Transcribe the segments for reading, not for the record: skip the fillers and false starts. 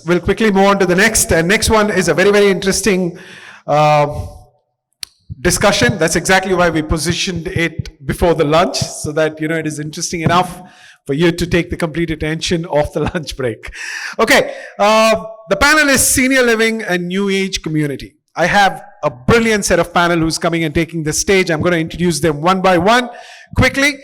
We'll quickly move on to the next. And next one is a very, very interesting discussion. That's exactly why we positioned it before the lunch, so that, it is interesting enough for you to take the complete attention of the lunch break. Okay, the panel is Senior Living and New Age Community. I have a brilliant set of panel who's coming and taking the stage. I'm going to introduce them one by one quickly.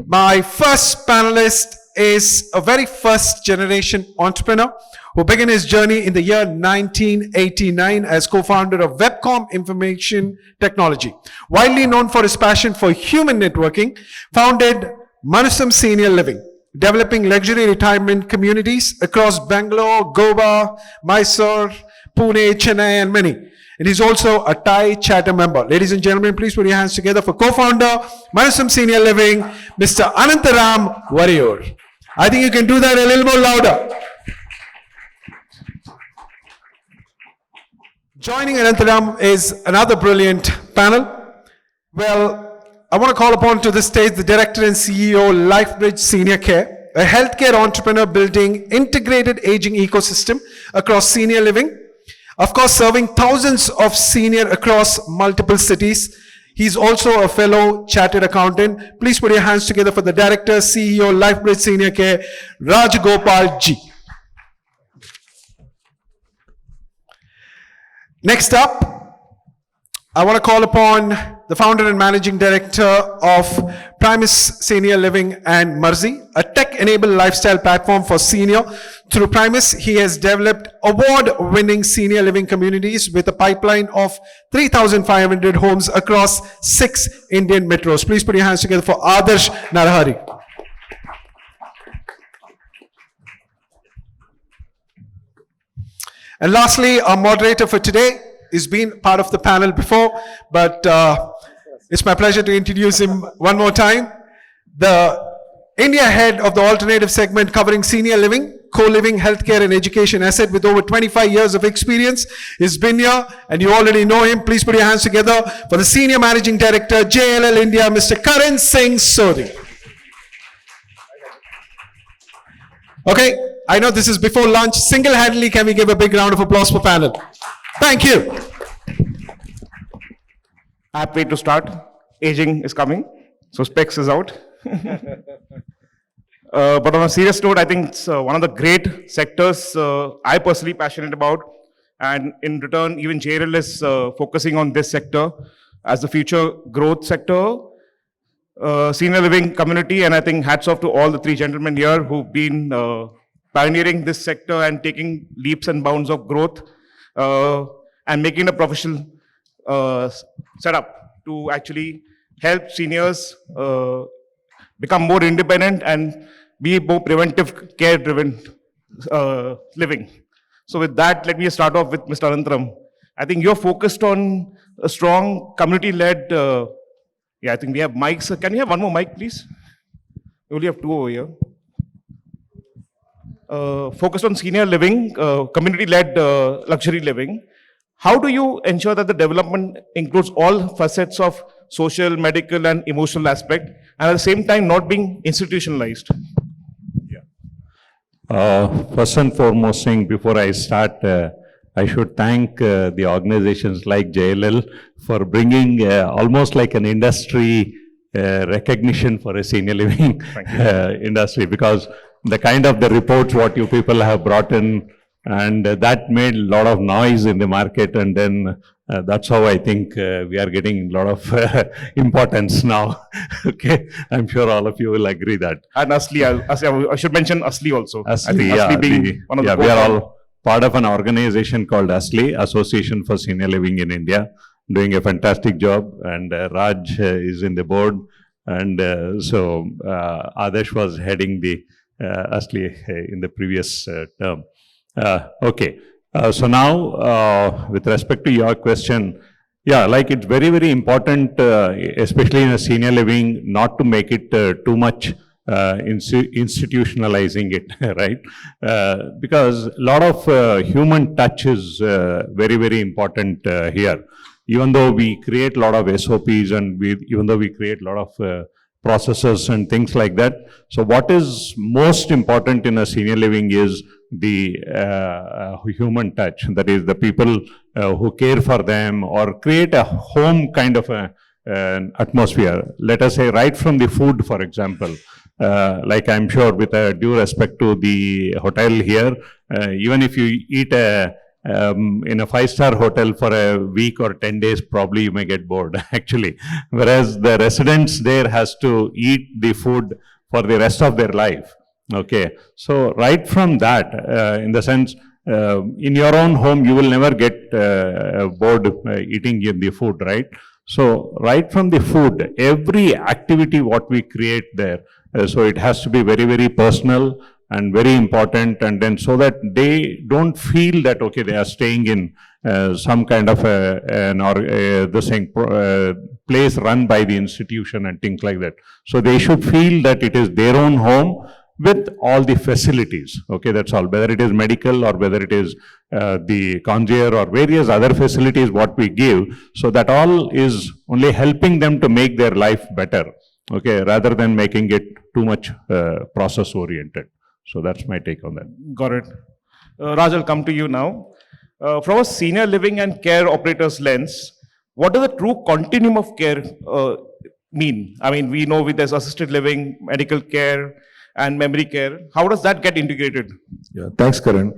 My first panelist is a very first generation entrepreneur who began his journey in the year 1989 as co-founder of Webcom Information Technology. Widely known for his passion for human networking, founded Manasum Senior Living, developing luxury retirement communities across Bangalore, Goa, Mysore, Pune, Chennai, and many. And he's also a Thai charter member. Ladies and gentlemen, please put your hands together for co-founder, Manasum Senior Living, Mr. Anantharam Varayur. I think you can do that a little more louder. Joining Anantharam is another brilliant panel. Well, I want to call upon to the stage the Director and CEO, Lifebridge Senior Care, a healthcare entrepreneur building integrated aging ecosystem across senior living. Of course, serving thousands of senior across multiple cities. He's also a fellow chartered accountant. Please put your hands together for the Director, CEO, Lifebridge Senior Care, Rajagopal ji. Next up, I want to call upon the founder and managing director of Primus Senior Living and Marzi, a tech-enabled lifestyle platform for senior. Through Primus, he has developed award-winning senior living communities with a pipeline of 3,500 homes across 6 Indian metros. Please put your hands together for Adarsh Narahari. And lastly, our moderator for today has been part of the panel before, but it's my pleasure to introduce him one more time. The India head of the alternative segment covering senior living, co-living, healthcare and education asset with over 25 years of experience. He's been here and you already know him. Please put your hands together for the senior managing director, JLL India, Mr. Karan Singh Sodi. Okay, I know this is before lunch. Single-handedly, can we give a big round of applause for panel? Thank you. Happy to start. Aging is coming, so specs is out. But on a serious note, I think it's one of the great sectors I personally passionate about. And in return, even JRL is focusing on this sector as the future growth sector. Senior living community, and I think hats off to all the 3 gentlemen here who've been pioneering this sector and taking leaps and bounds of growth and making a professional setup to actually help seniors become more independent and be more preventive care driven living. So with that, let me start off with Mr. Anantharam. I think you're focused on a strong community-led, I think we have mics. Can we have one more mic, please? We only have 2 over here. Focused on senior living, community-led luxury living. How do you ensure that the development includes all facets of social, medical, and emotional aspect, and at the same time not being institutionalized? First and foremost thing, before I start, I should thank the organizations like JLL for bringing almost like an industry recognition for a senior living industry, because the kind of the reports what you people have brought in, and that made a lot of noise in the market, and then that's how I think we are getting a lot of importance now. Okay, I'm sure all of you will agree that. And Asli, I should mention Asli also. Asli, Asli being one of the we are all part of an organization called Asli, Association for Senior Living in India, doing a fantastic job, and Raj is in the board, and so Adarsh was heading the Asli in the previous term. Okay, so now with respect to your question, like it's very, very important, especially in a senior living, not to make it too much institutionalizing it, right? Because a lot of human touch is very, very important here. Even though we create a lot of SOPs and even though we create a lot of processes and things like that. So what is most important in a senior living is the human touch. That is the people who care for them or create a home kind of an atmosphere. Let us say right from the food, for example. Like I'm sure with due respect to the hotel here, even if you eat in a 5-star hotel for a week or 10 days, probably you may get bored actually. Whereas the residents there has to eat the food for the rest of their life. Okay, so right from that, in the sense, in your own home, you will never get bored eating the food, right? So right from the food, every activity what we create there, so it has to be very, very personal and very important, and then so that they don't feel that, okay, they are staying in some kind of place run by the institution and things like that. So they should feel that it is their own home with all the facilities. Okay, that's all. Whether it is medical or whether it is the concierge or various other facilities what we give, so that all is only helping them to make their life better. Okay, rather than making it too much process oriented. So that's my take on that. Got it. Raj, I'll come to you now. From a senior living and care operator's lens, what does the true continuum of care mean? I mean, we know there's assisted living, medical care, and memory care. How does that get integrated? Yeah, thanks, Karan.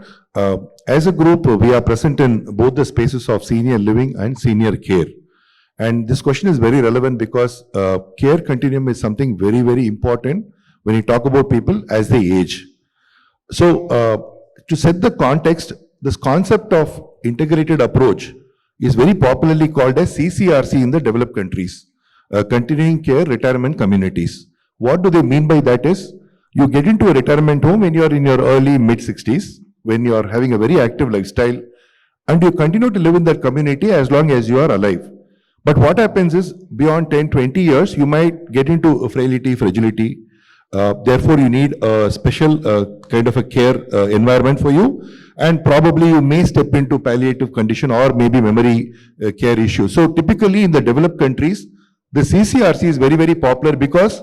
As a group, we are present in both the spaces of senior living and senior care. And this question is very relevant because care continuum is something very, very important when you talk about people as they age. So, to set the context, this concept of integrated approach is very popularly called as CCRC in the developed countries, continuing care retirement communities. What do they mean by that is, you get into a retirement home when you are in your early mid-60s, when you are having a very active lifestyle, and you continue to live in that community as long as you are alive. But what happens is, beyond 10, 20 years, you might get into frailty, fragility. Therefore, you need a special kind of a care environment for you, and probably you may step into palliative condition or maybe memory care issues. So typically in the developed countries, the CCRC is very, very popular because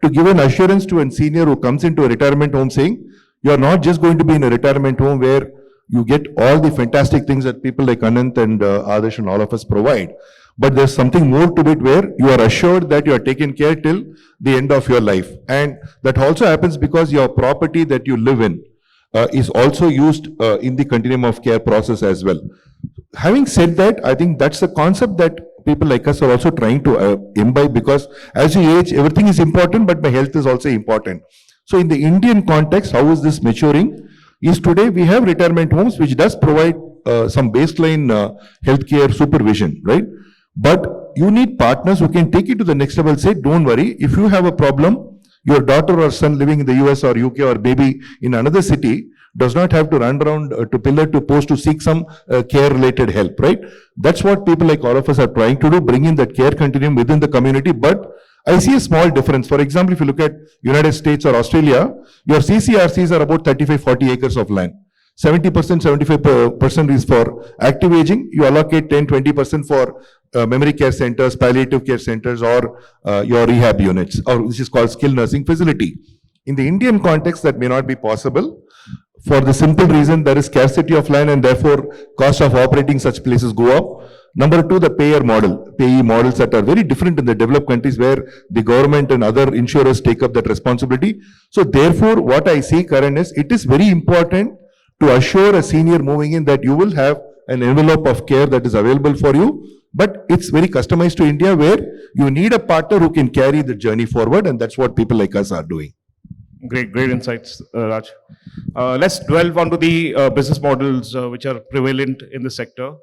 to give an assurance to a senior who comes into a retirement home saying, you are not just going to be in a retirement home where you get all the fantastic things that people like Anant and Adarsh and all of us provide, but there's something more to it where you are assured that you are taken care till the end of your life. And that also happens because your property that you live in is also used in the continuum of care process as well. Having said that, I think that's the concept that people like us are also trying to imbibe, because as you age, everything is important, but my health is also important. So in the Indian context, how is this maturing? Is today we have retirement homes which does provide some baseline healthcare supervision, right? But you need partners who can take you to the next level. Say, don't worry, if you have a problem, your daughter or son living in the US or UK or maybe in another city does not have to run around to pillar to post to seek some care related help, right? That's what people like all of us are trying to do, bring in that care continuum within the community. But I see a small difference. For example, if you look at United States or Australia, your CCRCs are about 35-40 acres of land. 70%, 75% is for active aging. You allocate 10-20% for memory care centers, palliative care centers, or your rehab units, or which is called skilled nursing facility. In the Indian context, that may not be possible for the simple reason there is scarcity of land and therefore cost of operating such places go up. Number two, the payee models that are very different in the developed countries where the government and other insurers take up that responsibility. So therefore, what I see, Karan, is it is very important to assure a senior moving in that you will have an envelope of care that is available for you, but it's very customized to India where you need a partner who can carry the journey forward, and that's what people like us are doing. Great insights, Raj. Let's delve onto the business models which are prevalent in the sector.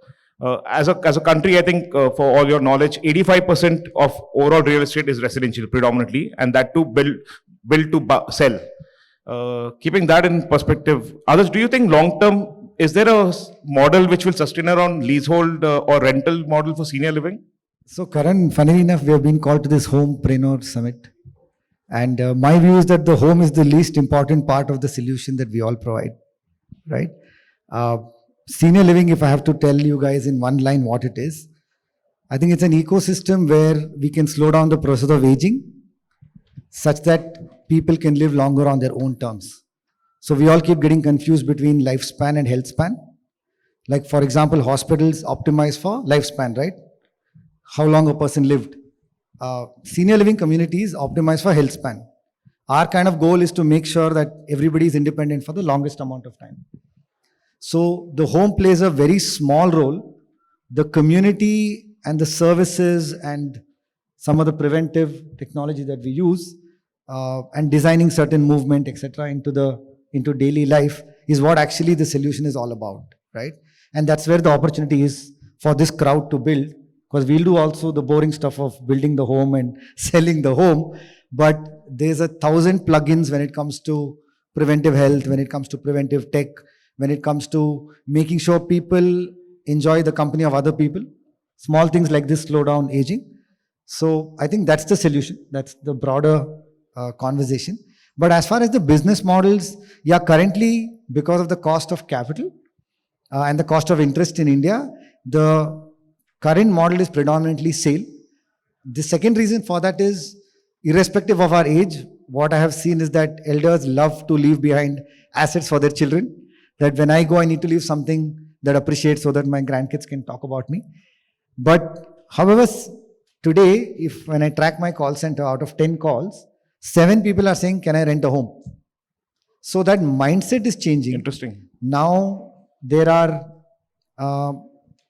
As a country, I think for all your knowledge, 85% of overall real estate is residential predominantly, and that too build to sell. Keeping that in perspective, Adarsh, do you think long term, is there a model which will sustain around leasehold or rental model for senior living? So Karan, funnily enough, we have been called to this Homepreneur Summit. And my view is that the home is the least important part of the solution that we all provide, right? Senior living, if I have to tell you guys in one line what it is, I think it's an ecosystem where we can slow down the process of aging, such that people can live longer on their own terms. So we all keep getting confused between lifespan and health span. Like for example, hospitals optimize for lifespan, right? How long a person lived. Senior living communities optimize for health span. Our kind of goal is to make sure that everybody is independent for the longest amount of time. So the home plays a very small role. The community and the services and some of the preventive technology that we use and designing certain movement, etc., into daily life is what actually the solution is all about, right? And that's where the opportunity is for this crowd to build, because we'll do also the boring stuff of building the home and selling the home, but there's 1,000 plugins when it comes to preventive health, when it comes to preventive tech, when it comes to making sure people enjoy the company of other people. Small things like this slow down aging. So I think that's the solution. That's the broader conversation. But as far as the business models, yeah, currently because of the cost of capital and the cost of interest in India, the current model is predominantly sale. The second reason for that is, irrespective of our age, what I have seen is that elders love to leave behind assets for their children. That when I go, I need to leave something that appreciates so that my grandkids can talk about me. But however, today, when I track my call center, out of 10 calls, 7 people are saying, can I rent a home? So that mindset is changing. Interesting. Now there are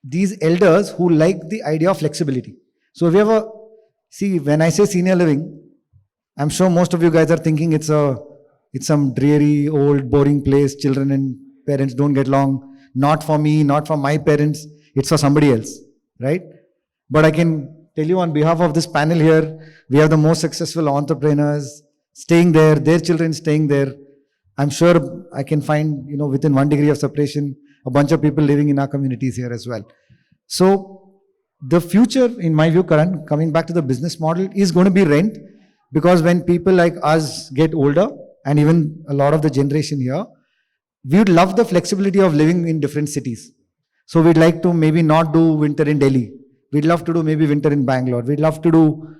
these elders who like the idea of flexibility. So if you ever see, when I say senior living, I'm sure most of you guys are thinking it's some dreary, old, boring place. Children and parents don't get along. Not for me, not for my parents. It's for somebody else, right? But I can tell you on behalf of this panel here, we have the most successful entrepreneurs staying there, their children staying there. I'm sure I can find, within 1 degree of separation, a bunch of people living in our communities here as well. So the future, in my view, Karan, coming back to the business model, is going to be rent, because when people like us get older, and even a lot of the generation here, we would love the flexibility of living in different cities. So we'd like to maybe not do winter in Delhi. We'd love to do maybe winter in Bangalore. We'd love to do,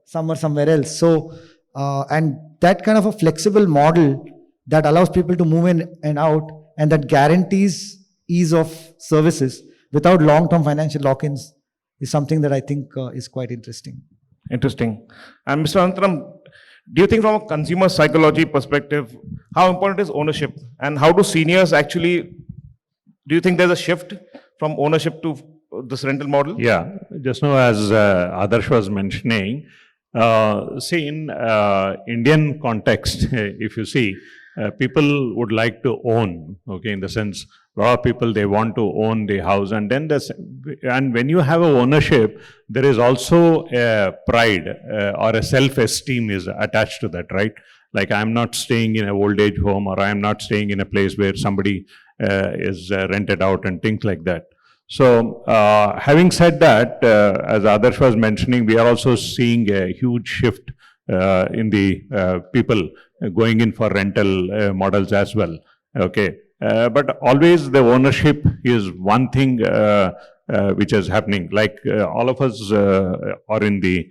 summer somewhere else. So, and that kind of a flexible model that allows people to move in and out, and that guarantees ease of services without long-term financial lock-ins is something that I think is quite interesting. Interesting. And Mr. Anantharam, do you think from a consumer psychology perspective, how important is ownership? And how do seniors actually, do you think there's a shift from ownership to this rental model? Yeah, just now as Adarsh was mentioning, see in Indian context, if you see, people would like to own, okay, in the sense, a lot of people, they want to own the house, and then and when you have a ownership, there is also a pride or a self-esteem is attached to that, right? Like, I'm not staying in an old age home, or I'm not staying in a place where somebody is rented out and things like that. So, having said that, as Adarsh was mentioning, we are also seeing a huge shift in the people going in for rental models as well. Okay, but always the ownership is one thing which is happening. Like all of us are in the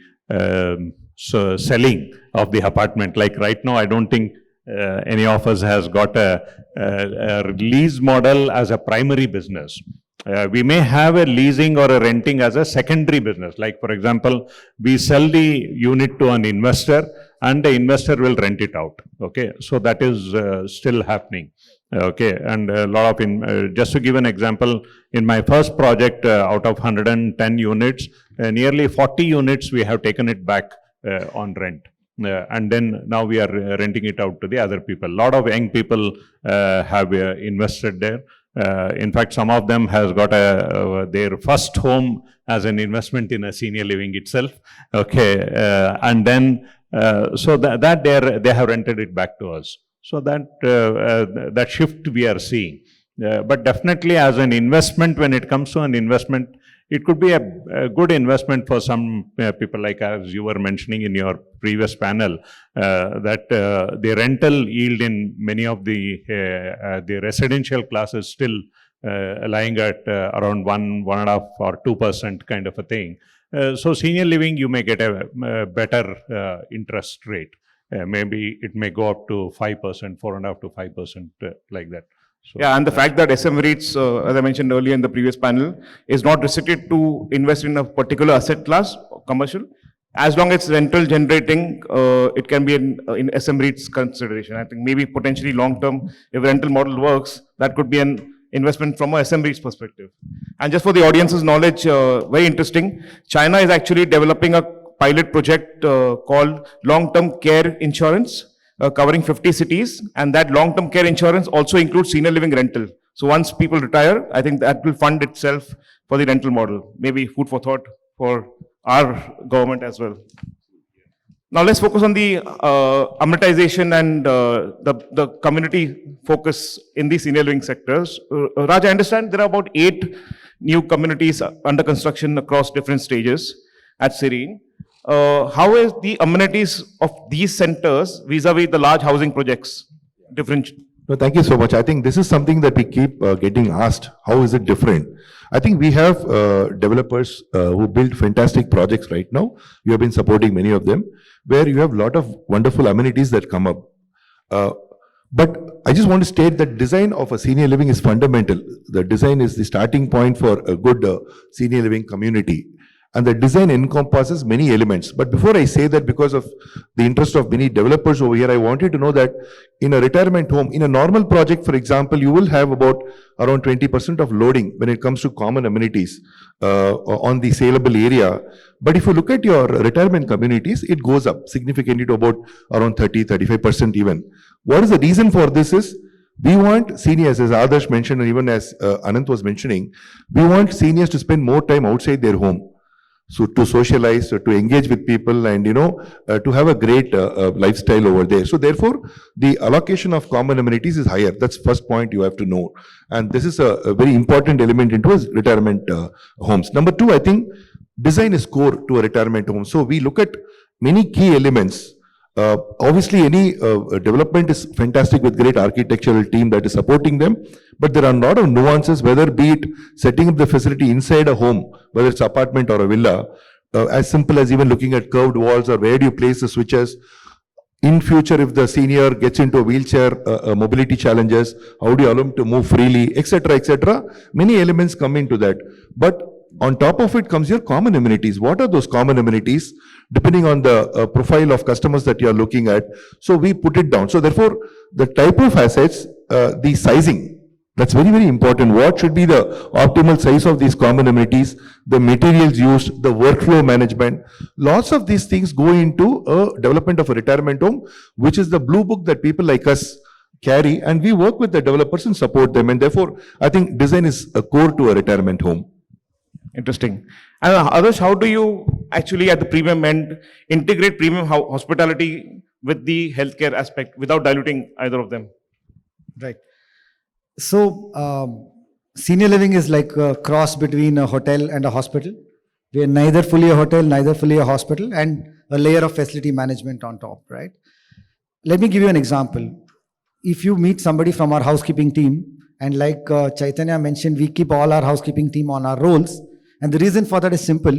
selling of the apartment. Like right now, I don't think any of us has got a lease model as a primary business. We may have a leasing or a renting as a secondary business. Like, for example, we sell the unit to an investor and the investor will rent it out. Okay, so that is still happening. Okay, and a lot of, just to give an example, in my first project, out of 110 units, nearly 40 units we have taken it back on rent. And then now we are renting it out to the other people. A lot of young people have invested there. In fact, some of them has got their first home as an investment in a senior living itself. Okay, and then so that they have rented it back to us. So that shift we are seeing. But definitely as an investment, when it comes to an investment, it could be a good investment for some people, like as you were mentioning in your previous panel, that the rental yield in many of the residential classes still lying at around 1.5% or 2% kind of a thing. So senior living, you may get a better interest rate. Maybe it may go up to 5%, 4.5% to 5%, like that. So Yeah, and the fact that SM REITs, as I mentioned earlier in the previous panel, is not restricted to invest in a particular asset class, commercial. As long as it's rental generating, it can be in SM REITs consideration. I think maybe potentially long term, if rental model works, that could be an investment from a SM REITs perspective. And just for the audience's knowledge, very interesting. China is actually developing a pilot project called long-term care insurance, covering 50 cities, and that long-term care insurance also includes senior living rental. So once people retire, I think that will fund itself for the rental model. Maybe food for thought for our government as well. Now let's focus on the amortization and the community focus in the senior living sectors. Raj, I understand there are about 8 new communities under construction across different stages at Serene. How is the amenities of these centers vis-a-vis the large housing projects different? No, thank you so much. I think this is something that we keep getting asked. How is it different? I think we have developers who build fantastic projects right now. You have been supporting many of them, where you have a lot of wonderful amenities that come up. But I just want to state that design of a senior living is fundamental. The design is the starting point for a good senior living community. And the design encompasses many elements. But before I say that, because of the interest of many developers over here, I wanted to know that in a retirement home, in a normal project, for example, you will have about around 20% of loading when it comes to common amenities on the saleable area. But if you look at your retirement communities, it goes up significantly to about around 30-35% even. What is the reason for this is, we want seniors, as Adarsh mentioned, and even as Anant was mentioning, we want seniors to spend more time outside their home. So to socialize, to engage with people, and to have a great lifestyle over there. So therefore, the allocation of common amenities is higher. That's first point you have to know. And this is a very important element into retirement homes. Number 2, I think design is core to a retirement home. So we look at many key elements. Obviously, any development is fantastic with great architectural team that is supporting them, but there are a lot of nuances, whether be it setting up the facility inside a home, whether it's apartment or a villa, as simple as even looking at curved walls or where do you place the switches. In future, if the senior gets into a wheelchair, mobility challenges, how do you allow him to move freely, etc., etc. Many elements come into that. But on top of it comes your common amenities. What are those common amenities? Depending on the profile of customers that you are looking at. So we put it down. So therefore, the type of assets, the sizing, that's very, very important. What should be the optimal size of these common amenities, the materials used, the workflow management. Lots of these things go into a development of a retirement home, which is the blue book that people like us carry, and we work with the developers and support them. And therefore, I think design is a core to a retirement home. Interesting. And Adarsh, how do you actually at the premium end integrate premium hospitality with the healthcare aspect without diluting either of them? Right. So, senior living is like a cross between a hotel and a hospital. We are neither fully a hotel, neither fully a hospital, and a layer of facility management on top, right? Let me give you an example. If you meet somebody from our housekeeping team, and like Chaitanya mentioned, we keep all our housekeeping team on our rolls. And the reason for that is simple,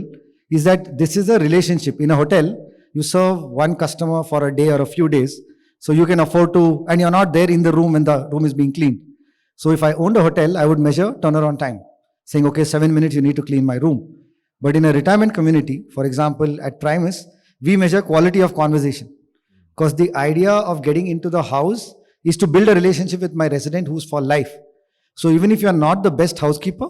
is that this is a relationship. In a hotel, you serve one customer for a day or a few days, so you can afford to, and you're not there in the room when the room is being cleaned. So if I owned a hotel, I would measure turnaround time, saying, okay, 7 minutes you need to clean my room. But in a retirement community, for example, at Primus, we measure quality of conversation. Because the idea of getting into the house is to build a relationship with my resident who's for life. So even if you're not the best housekeeper,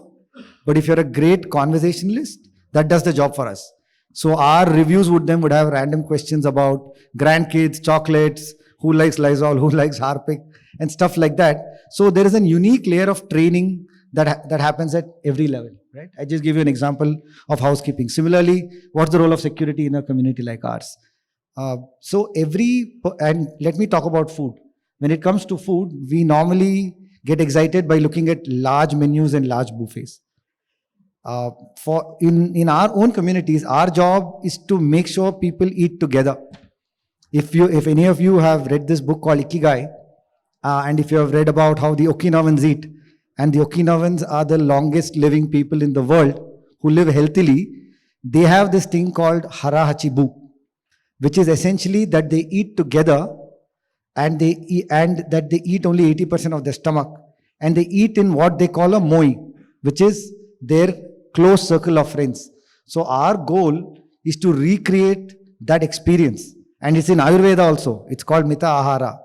but if you're a great conversationalist, that does the job for us. So our reviews would have random questions about grandkids, chocolates, who likes Lysol, who likes Harpic, and stuff like that. So there is a unique layer of training that happens at every level, right? I just give you an example of housekeeping. Similarly, what's the role of security in a community like ours? And let me talk about food. When it comes to food, we normally get excited by looking at large menus and large buffets. In our own communities, our job is to make sure people eat together. If any of you have read this book called Ikigai, and if you have read about how the Okinawans eat, and the Okinawans are the longest living people in the world who live healthily, they have this thing called hara hachibu, which is essentially that they eat together and that they eat only 80% of their stomach, and they eat in what they call a moi, which is their close circle of friends. So our goal is to recreate that experience, and it's in Ayurveda also. It's called Mita Ahara,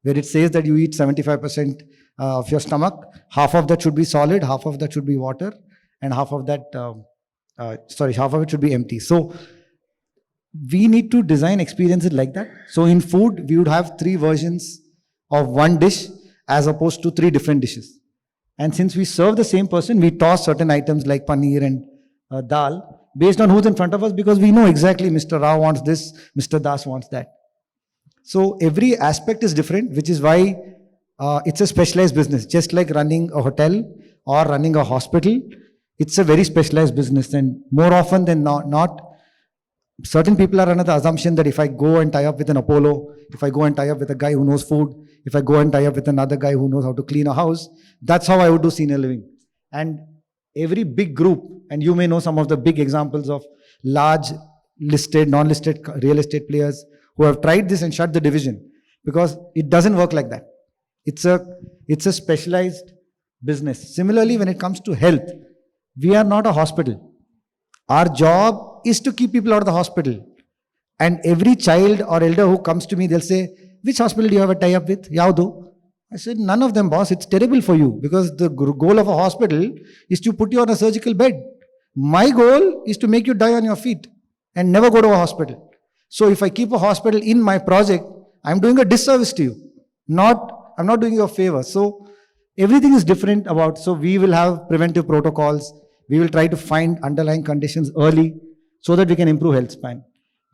where it says that you eat 75% of your stomach, half of that should be solid, half of that should be water, and half of that, half of it should be empty. So we need to design experiences like that. So in food, we would have 3 versions of one dish as opposed to 3 different dishes. And since we serve the same person, we toss certain items like paneer and dal based on who's in front of us, because we know exactly Mr. Rao wants this, Mr. Das wants that. So every aspect is different, which is why it's a specialized business. Just like running a hotel or running a hospital, it's a very specialized business. And more often than not, certain people are under the assumption that if I go and tie up with an Apollo, if I go and tie up with a guy who knows food, if I go and tie up with another guy who knows how to clean a house, that's how I would do senior living. And every big group, and you may know some of the big examples of large listed, non-listed real estate players who have tried this and shut the division, because it doesn't work like that. It's a specialized business. Similarly, when it comes to health, we are not a hospital. Our job is to keep people out of the hospital. And every child or elder who comes to me, they'll say, which hospital do you have a tie-up with? Yaudu? I said, none of them, boss. It's terrible for you, because the goal of a hospital is to put you on a surgical bed. My goal is to make you die on your feet and never go to a hospital. So if I keep a hospital in my project, I'm doing a disservice to you. I'm not doing you a favor. So everything is different about, so we will have preventive protocols. We will try to find underlying conditions early so that we can improve health span.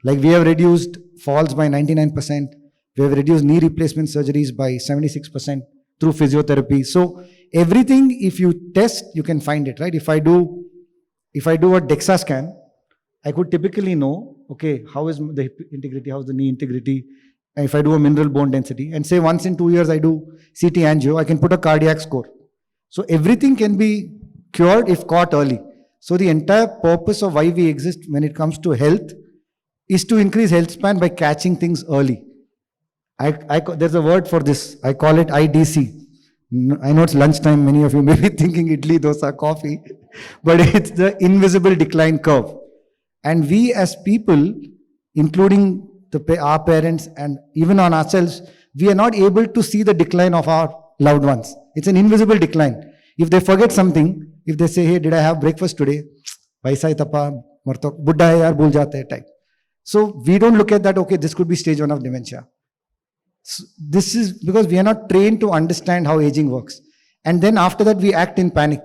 Like we have reduced falls by 99%. We have reduced knee replacement surgeries by 76% through physiotherapy. So everything, if you test, you can find it, right? If I do a DEXA scan, I could typically know, okay, how is the hip integrity, how is the knee integrity? And if I do a mineral bone density, and say once in 2 years I do CT angio, I can put a cardiac score. So everything can be cured if caught early. So the entire purpose of why we exist when it comes to health is to increase health span by catching things early. There's a word for this. I call it IDC. I know it's lunchtime. Many of you may be thinking idli, dosa, coffee, but it's the invisible decline curve. And we as people, including our parents and even on ourselves, we are not able to see the decline of our loved ones. It's an invisible decline. If they forget something, if they say, hey, did I have breakfast today? Vaisa hi tapa, buddha hai yaar, bhul jate hai type. So we don't look at that, okay, this could be stage 1 of dementia. So this is because we are not trained to understand how aging works. And then after that, we act in panic.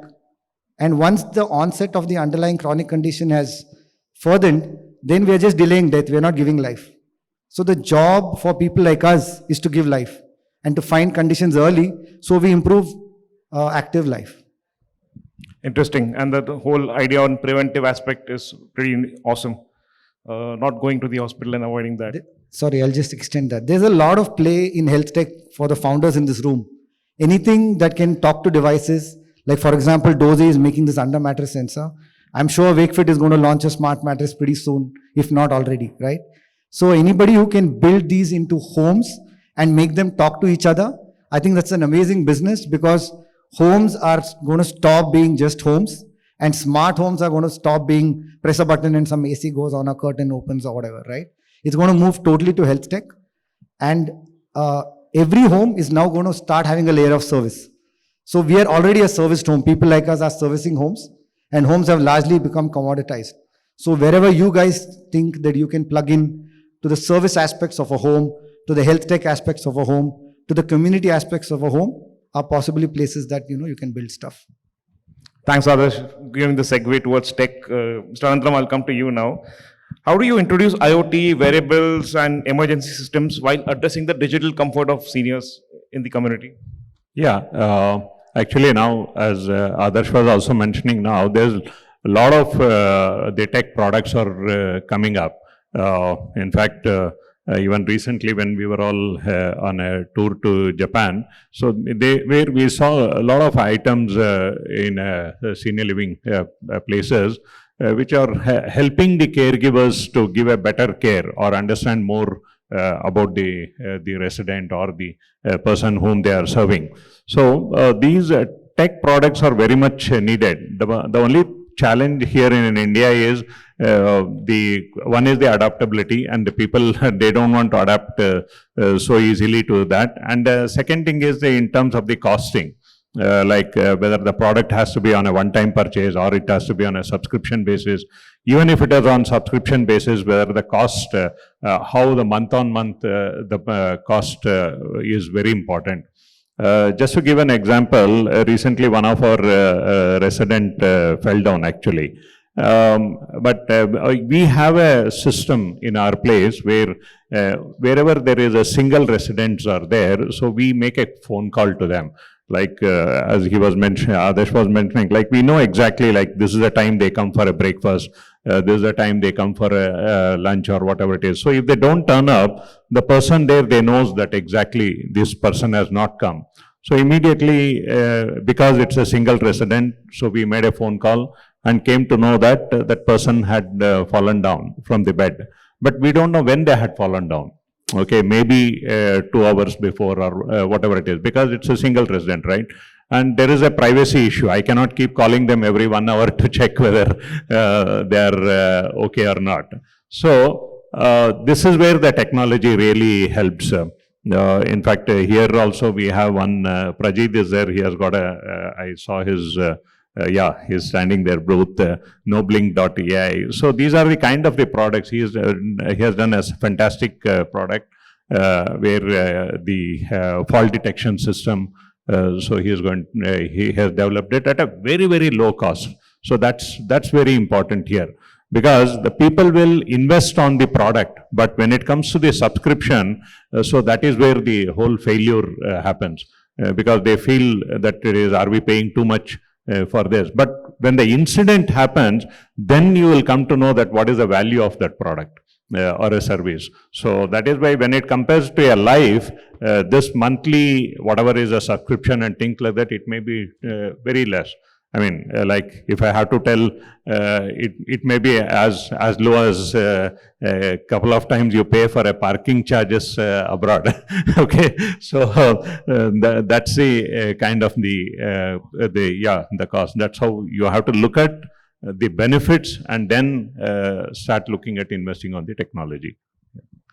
And once the onset of the underlying chronic condition has furthered, then we are just delaying death. We are not giving life. So the job for people like us is to give life and to find conditions early so we improve active life. Interesting. And the whole idea on preventive aspect is pretty awesome. Not going to the hospital and avoiding that. Sorry, I'll just extend that. There's a lot of play in health tech for the founders in this room. Anything that can talk to devices, like for example, Doze is making this under mattress sensor. I'm sure WakeFit is going to launch a smart mattress pretty soon, if not already, right? So anybody who can build these into homes and make them talk to each other, I think that's an amazing business, because homes are going to stop being just homes, and smart homes are going to stop being press a button and some AC goes on, a curtain opens or whatever, right? It's going to move totally to health tech. And every home is now going to start having a layer of service. So we are already a serviced home. People like us are servicing homes, and homes have largely become commoditized. So wherever you guys think that you can plug in to the service aspects of a home, to the health tech aspects of a home, to the community aspects of a home, are possibly places that you can build stuff. Thanks, Adarsh, giving the segue towards tech. Mr. Anantharam, I'll come to you now. How do you introduce IoT, wearables, and emergency systems while addressing the digital comfort of seniors in the community? Yeah, actually now, as Adarsh was also mentioning now, there's a lot of the tech products are coming up. In fact, even recently when we were all on a tour to Japan, so where we saw a lot of items in senior living places, which are helping the caregivers to give a better care or understand more about the resident or the person whom they are serving. So these tech products are very much needed. The only challenge here in India is the one is the adaptability, and the people they don't want to adapt so easily to that. And the second thing is in terms of the costing. Whether the product has to be on a one-time purchase or it has to be on a subscription basis. Even if it is on subscription basis, whether the cost, how the month-on-month the cost is very important. Just to give an example, recently one of our resident fell down actually. But we have a system in our place where wherever there is a single residents are there, so we make a phone call to them. As he was mentioning, Adarsh was mentioning, we know exactly this is the time they come for a breakfast, this is the time they come for a lunch or whatever it is. So if they don't turn up, the person there, they knows that exactly this person has not come. So immediately, because it's a single resident, so we made a phone call and came to know that that person had fallen down from the bed. But we don't know when they had fallen down. Okay, maybe 2 hours before or whatever it is, because it's a single resident, right? And there is a privacy issue. I cannot keep calling them every 1 hour to check whether they are okay or not. So this is where the technology really helps. In fact, here also we have one, Prajit is there, he has got I saw his, he's standing there, booth, noblink.ai. So these are the kind of the products he has done a fantastic product where the fault detection system, so he has developed it at a very, very low cost. So that's very important here. Because the people will invest on the product, but when it comes to the subscription, so that is where the whole failure happens, because they feel that are we paying too much for this? But when the incident happens, then you will come to know that what is the value of that product or a service. So that is why when it compares to a life, this monthly, whatever is a subscription and things like that, it may be very less. I mean, if I have to tell, it may be as low as a couple of times you pay for a parking charges abroad. Okay, so that's the kind of the cost. That's how you have to look at the benefits and then start looking at investing on the technology.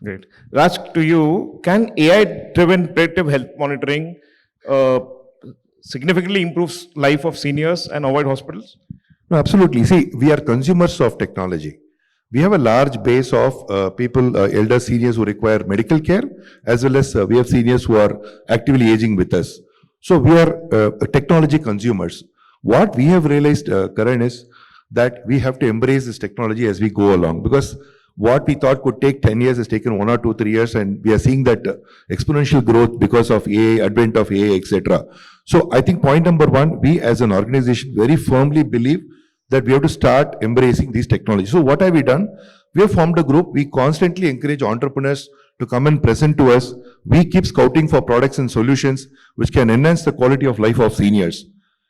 Great. Raj, to you, can AI-driven predictive health monitoring significantly improves life of seniors and avoid hospitals? No, absolutely. See, we are consumers of technology. We have a large base of people, elder seniors who require medical care, as well as we have seniors who are actively aging with us. So we are technology consumers. What we have realized, Karan, is that we have to embrace this technology as we go along, because what we thought could take 10 years has taken 1 or 2, 3 years, and we are seeing that exponential growth because of AI, advent of AI, etc. So I think point number one, we as an organization very firmly believe that we have to start embracing these technologies. So what have we done? We have formed a group. We constantly encourage entrepreneurs to come and present to us. We keep scouting for products and solutions which can enhance the quality of life of seniors.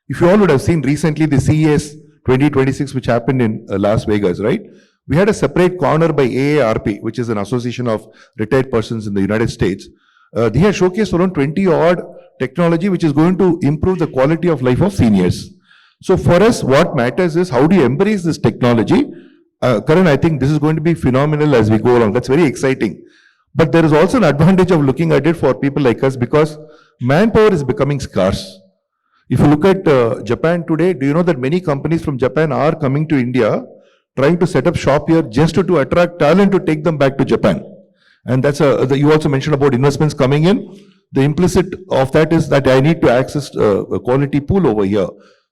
If you all would have seen recently the CES 2026, which happened in Las Vegas, right? We had a separate corner by AARP, which is an association of retired persons in the United States. They had showcased around 20-odd technology which is going to improve the quality of life of seniors. So for us, what matters is how do you embrace this technology? Karan, I think this is going to be phenomenal as we go along. That's very exciting. But there is also an advantage of looking at it for people like us, because manpower is becoming scarce. If you look at Japan today, do you know that many companies from Japan are coming to India, trying to set up shop here just to attract talent to take them back to Japan? And that's you also mentioned about investments coming in. The implicit of that is that I need to access a quality pool over here.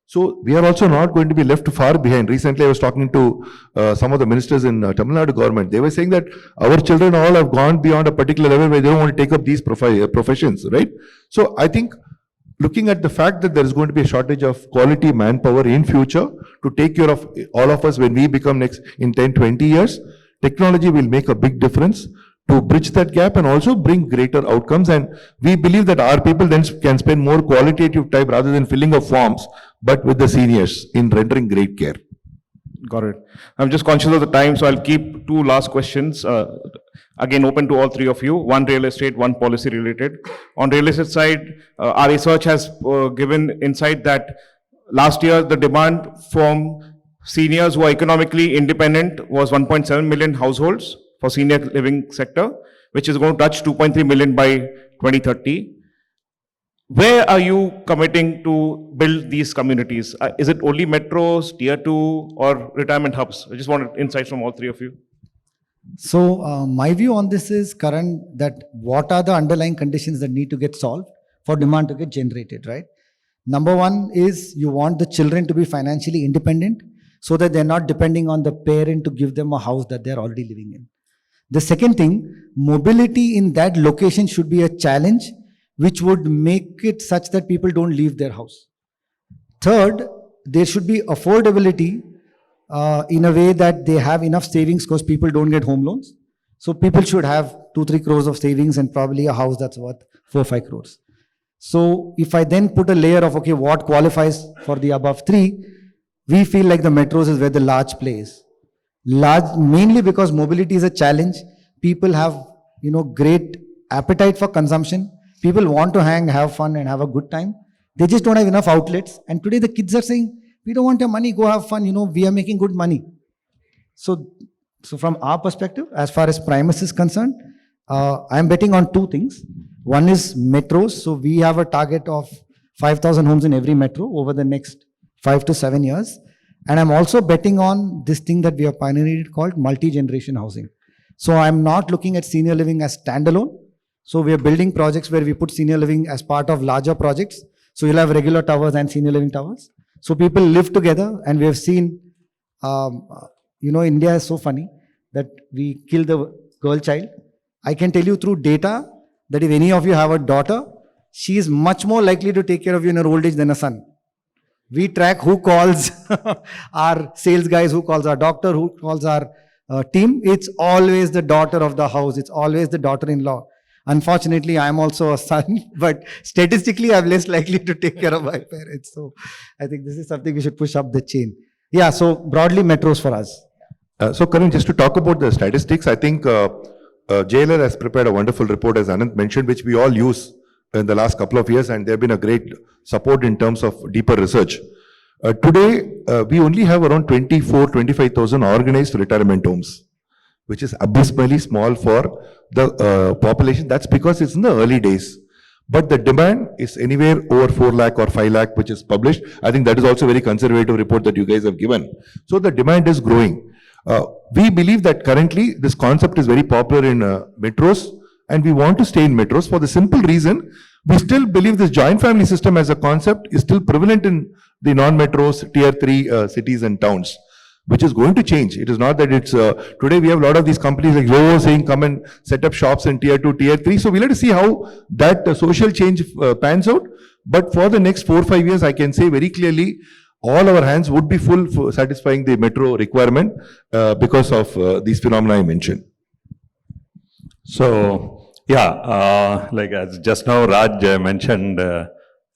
So we are also not going to be left far behind. Recently, I was talking to some of the ministers in Tamil Nadu government. They were saying that our children all have gone beyond a particular level where they don't want to take up these professions, right? So I think looking at the fact that there is going to be a shortage of quality manpower in future to take care of all of us when we become next in 10, 20 years, technology will make a big difference to bridge that gap and also bring greater outcomes. And we believe that our people then can spend more qualitative time rather than filling of forms, but with the seniors in rendering great care. Got it. I'm just conscious of the time, so I'll keep two last questions. Again, open to all three of you. One real estate, one policy related. On real estate side, our research has given insight that last year the demand from seniors who are economically independent was 1.7 million households for senior living sector, which is going to touch 2.3 million by 2030. Where are you committing to build these communities? Is it only metros, tier 2, or retirement hubs? I just wanted insights from all three of you. So my view on this is, Karan, that what are the underlying conditions that need to get solved for demand to get generated, right? Number one is you want the children to be financially independent so that they're not depending on the parent to give them a house that they're already living in. The second thing, mobility in that location should be a challenge which would make it such that people don't leave their house. Third, there should be affordability in a way that they have enough savings because people don't get home loans. So people should have 2-3 crores of savings and probably a house that's worth 4-5 crores. So if I then put a layer of, okay, what qualifies for the above three, we feel like the metros is where the large plays. Large, mainly because mobility is a challenge. People have, great appetite for consumption. People want to hang, have fun and have a good time. They just don't have enough outlets. And today the kids are saying, we don't want your money, go have fun. We are making good money. So from our perspective, as far as Primus is concerned, I'm betting on two things. One is metros. So we have a target of 5,000 homes in every metro over the next 5 to 7 years. And I'm also betting on this thing that we have pioneered called multi-generation housing. So I'm not looking at senior living as standalone. So we are building projects where we put senior living as part of larger projects. So you'll have regular towers and senior living towers. So people live together, and we have seen, India is so funny that we kill the girl child. I can tell you through data that if any of you have a daughter, she is much more likely to take care of you in her old age than a son. We track who calls our sales guys, who calls our doctor, who calls our team. It's always the daughter of the house. It's always the daughter-in-law. Unfortunately, I'm also a son, but statistically, I'm less likely to take care of my parents. So I think this is something we should push up the chain. Yeah, so broadly, metros for us. So Karan, just to talk about the statistics, I think JLL has prepared a wonderful report, as Anant mentioned, which we all use in the last couple of years, and they've been a great support in terms of deeper research. Today, we only have around 25,000 organized retirement homes, which is abysmally small for the population. That's because it's in the early days. But the demand is anywhere over 4 lakh or 5 lakh, which is published. I think that is also a very conservative report that you guys have given. So the demand is growing. We believe that currently this concept is very popular in metros, and we want to stay in metros for the simple reason we still believe this joint family system as a concept is still prevalent in the non-metros, tier 3 cities and towns, which is going to change. It is not that it's, today we have a lot of these companies like Zoho saying come and set up shops in tier 2, tier 3. So we'll have to see how that social change pans out. But for the next 4-5 years, I can say very clearly, all our hands would be full for satisfying the metro requirement because of these phenomena I mentioned. So, yeah, like as just now Raj mentioned,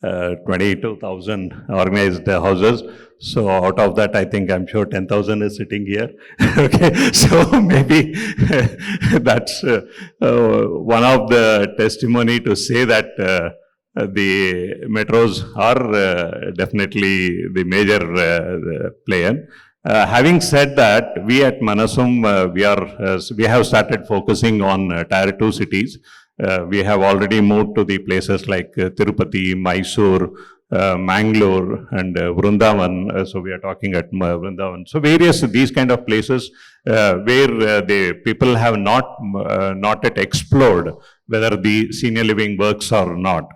22,000 organized houses. So out of that, I think I'm sure 10,000 is sitting here. Okay, so maybe that's one of the testimony to say that the metros are definitely the major player. Having said that, we at Manasum, we have started focusing on tier 2 cities. We have already moved to the places like Tirupati, Mysore, Mangalore and Vrindavan. So we are talking at Vrindavan. So various these kind of places where the people have not yet explored whether the senior living works or not.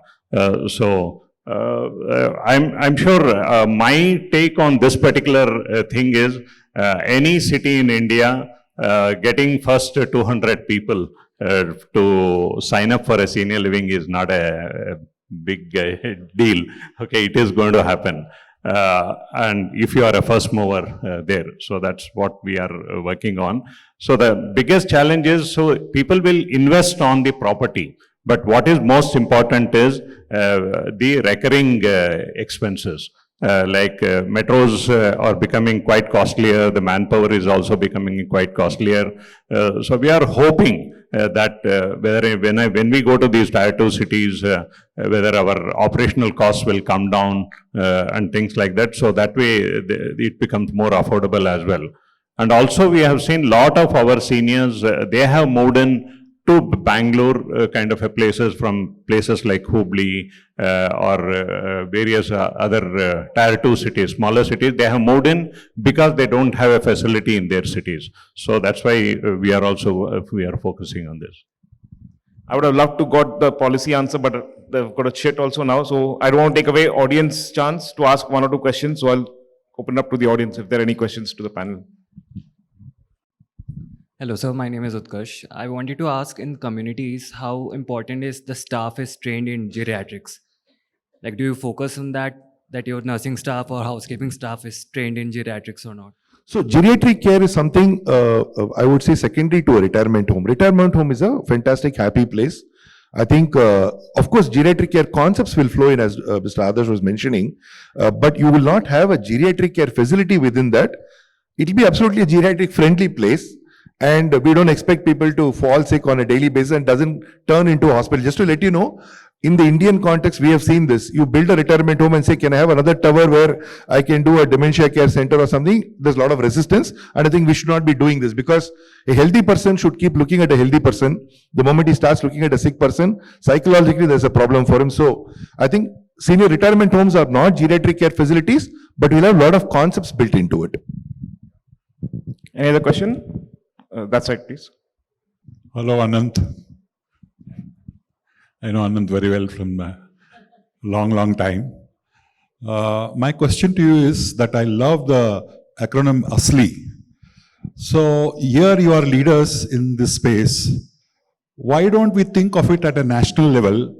I'm sure my take on this particular thing is any city in India getting first 200 people to sign up for a senior living is not a big deal. Okay, it is going to happen. And if you are a first mover there, so that's what we are working on. So the biggest challenge is, so people will invest on the property, but what is most important is the recurring expenses. Metros are becoming quite costlier, the manpower is also becoming quite costlier. So we are hoping that when we go to these tier 2 cities, whether our operational costs will come down and things like that. So that way it becomes more affordable as well. And also we have seen lot of our seniors, they have moved in to Bangalore kind of a places from places like Hubli or various other tier 2 cities, smaller cities. They have moved in because they don't have a facility in their cities. So that's why we are focusing on this. I would have loved to got the policy answer, but they've got a chat also now. So I don't want to take away audience chance to ask 1 or 2 questions. So I'll open up to the audience if there are any questions to the panel. Hello, sir. My name is Utkarsh. I wanted to ask, in communities, how important is the staff is trained in geriatrics? Like, do you focus on that your nursing staff or housekeeping staff is trained in geriatrics or not? So geriatric care is something, I would say, secondary to a retirement home. Retirement home is a fantastic, happy place. I think, of course, geriatric care concepts will flow in, as Mr. Adarsh was mentioning, but you will not have a geriatric care facility within that. It will be absolutely a geriatric friendly place. And we don't expect people to fall sick on a daily basis and doesn't turn into a hospital. Just to let you know, in the Indian context, we have seen this. You build a retirement home and say, can I have another tower where I can do a dementia care center or something? There's a lot of resistance. And I think we should not be doing this, because a healthy person should keep looking at a healthy person. The moment he starts looking at a sick person, psychologically there's a problem for him. So I think senior retirement homes are not geriatric care facilities, but we'll have a lot of concepts built into it. Any other question? That's right, please. Hello, Anant. I know Anant very well from a long time. My question to you is that I love the acronym ASLI. So here you are leaders in this space. Why don't we think of it at a national level?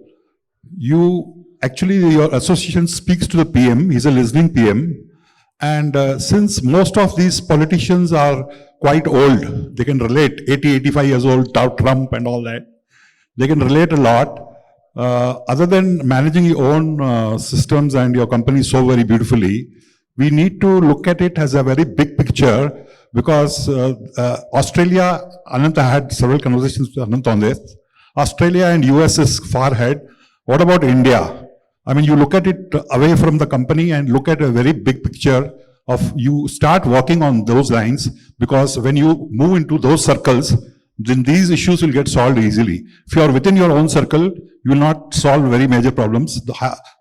Your association speaks to the PM, he's a listening PM. And since most of these politicians are quite old, they can relate, 80, 85 years old, Trump and all that. They can relate a lot. Other than managing your own systems and your company so very beautifully, we need to look at it as a very big picture, because Australia, Anant, I had several conversations with Anant on this. Australia and US is far ahead. What about India? I mean, you look at it away from the company and look at a very big picture of, you start working on those lines, because when you move into those circles, then these issues will get solved easily. If you are within your own circle, you will not solve very major problems. The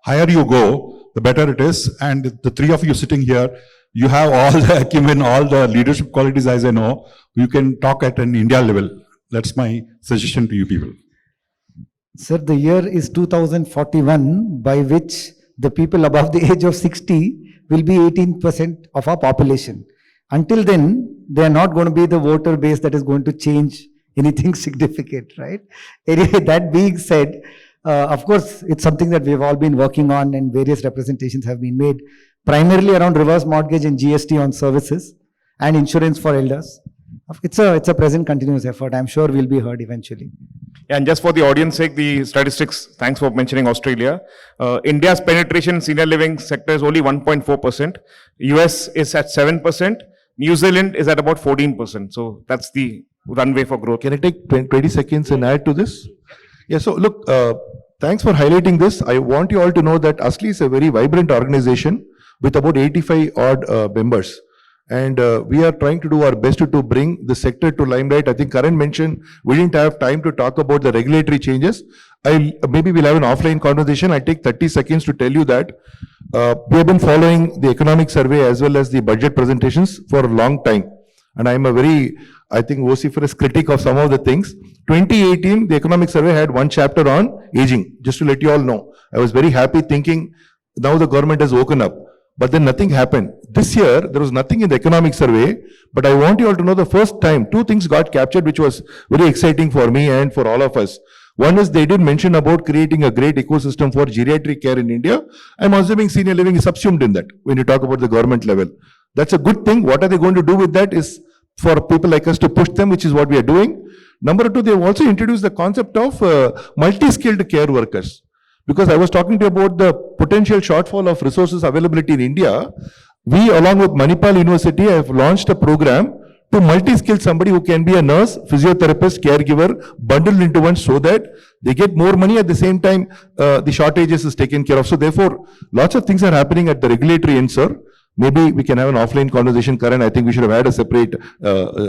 higher you go, the better it is. And the three of you sitting here, you have all the acumen, all the leadership qualities, as I know. You can talk at an India level. That's my suggestion to you people. Sir, the year is 2041, by which the people above the age of 60 will be 18% of our population. Until then, they are not going to be the voter base that is going to change anything significant, right? Anyway, that being said, of course, it's something that we've all been working on, and various representations have been made, primarily around reverse mortgage and GST on services and insurance for elders. It's a present continuous effort. I'm sure we'll be heard eventually. And just for the audience sake, the statistics, thanks for mentioning Australia. India's penetration in senior living sector is only 1.4%. US is at 7%. New Zealand is at about 14%. So that's the runway for growth. Can I take 20 seconds and add to this? Yeah, so look, thanks for highlighting this. I want you all to know that ASLI is a very vibrant organization with about 85 odd members. And we are trying to do our best to bring the sector to limelight. I think Karan mentioned we didn't have time to talk about the regulatory changes. Maybe we'll have an offline conversation. I take 30 seconds to tell you that we have been following the economic survey as well as the budget presentations for a long time. And I'm a very, I think, vociferous critic of some of the things. 2018, the economic survey had one chapter on aging, just to let you all know. I was very happy thinking now the government has woken up. But then nothing happened. This year, there was nothing in the economic survey, but I want you all to know the first time, two things got captured, which was very exciting for me and for all of us. One is they did mention about creating a great ecosystem for geriatric care in India. I'm assuming senior living is subsumed in that when you talk about the government level. That's a good thing. What are they going to do with that is for people like us to push them, which is what we are doing. Number two, they've also introduced the concept of multi-skilled care workers. Because I was talking to you about the potential shortfall of resources availability in India. We, along with Manipal University, have launched a program to multi-skill somebody who can be a nurse, physiotherapist, caregiver, bundled into one so that they get more money at the same time the shortages is taken care of. So therefore, lots of things are happening at the regulatory end, sir. Maybe we can have an offline conversation, Karan. I think we should have had a separate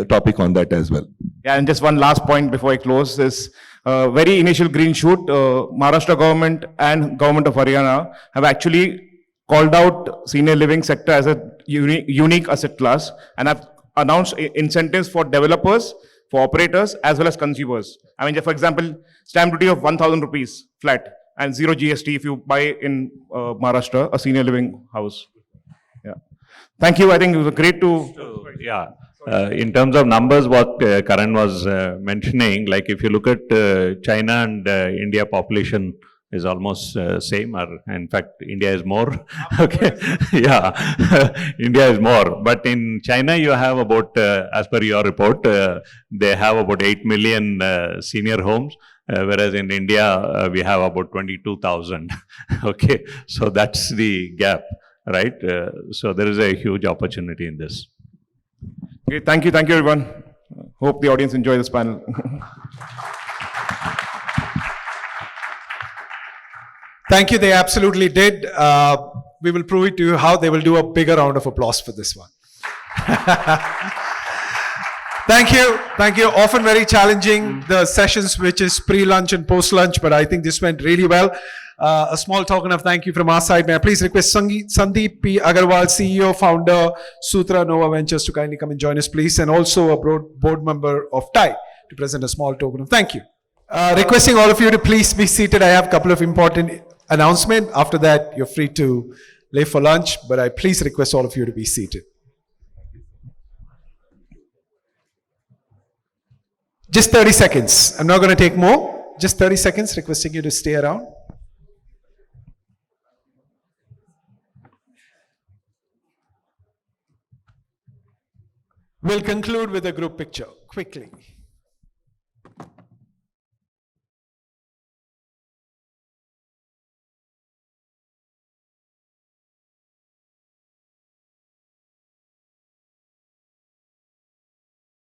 topic on that as well. Yeah, and just one last point before I close is very initial green shoot. Maharashtra government and government of Haryana have actually called out senior living sector as a unique asset class and have announced incentives for developers, for operators, as well as consumers. I mean, for example, stamp duty of 1,000 rupees flat and 0 GST if you buy in Maharashtra, a senior living house. Yeah. Thank you. I think it was great to... Yeah. In terms of numbers, what Karan was mentioning, like if you look at China and India population is almost same, or in fact, India is more. Okay, yeah, India is more. But in China, you have about, as per your report, they have about 8 million senior homes, whereas in India, we have about 22,000. Okay, so that's the gap, right? So there is a huge opportunity in this. Okay, thank you, everyone. Hope the audience enjoy this panel. Thank you, they absolutely did. We will prove it to you how they will do a bigger round of applause for this one. Thank you. Often very challenging, the sessions which is pre-lunch and post-lunch, but I think this went really well. A small token of thank you from our side. May I please request Sandeep P. Agarwal, CEO, founder, Sutra Nova Ventures, to kindly come and join us, please, and also a board member of TIE to present a small token of thank you. Requesting all of you to please be seated. I have a couple of important announcements. After that, you're free to leave for lunch, but I please request all of you to be seated. Just 30 seconds. I'm not going to take more. Just 30 seconds, requesting you to stay around. We'll conclude with a group picture quickly.